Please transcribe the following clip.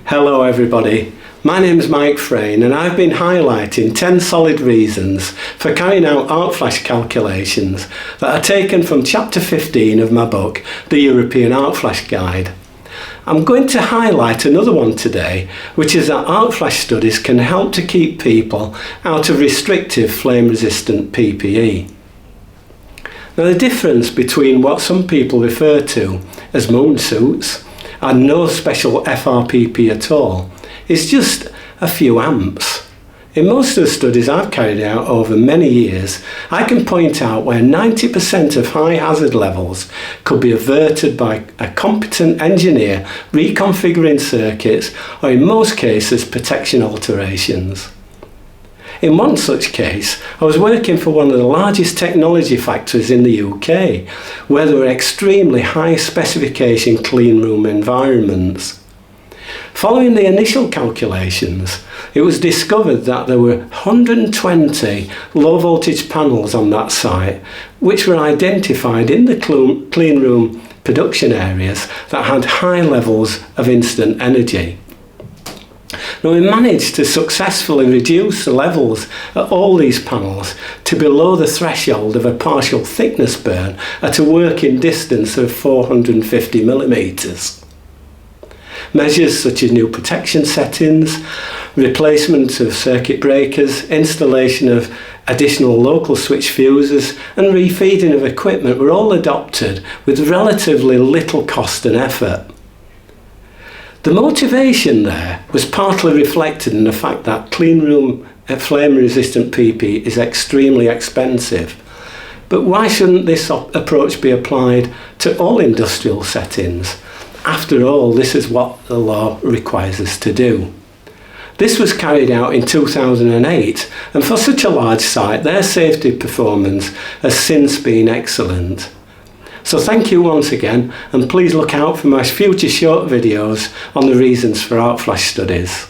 Hello everybody, my name is Mike Frain and I've been highlighting 10 solid reasons for carrying out arc flash calculations that are taken from chapter 15 of my book, The European Arc Flash Guide. I'm going to highlight another one today, which is that arc flash studies can help to keep people out of restrictive flame resistant PPE. Now the difference between what some people refer to as moon suits and no special FRPP at all is just a few amps. In most of the studies I've carried out over many years, I can point out where 90% of high hazard levels could be averted by a competent engineer reconfiguring circuits or in most cases protection alterations. In one such case, I was working for one of the largest technology factories in the UK, where there were extremely high specification clean room environments. Following the initial calculations, it was discovered that there were 120 low voltage panels on that site, which were identified in the clean room production areas that had high levels of instant energy. Now we managed to successfully reduce the levels at all these panels to below the threshold of a partial thickness burn at a working distance of 450 millimeters. Measures such as new protection settings, replacement of circuit breakers, installation of additional local switch fuses and refeeding of equipment were all adopted with relatively little cost and effort. The motivation there was partly reflected in the fact that clean room flame resistant PPE is extremely expensive. But why shouldn't this approach be applied to all industrial settings? After all, this is what the law requires us to do. This was carried out in 2008, and for such a large site, their safety performance has since been excellent. So thank you once again, and please look out for my future short videos on the reasons for arc flash studies.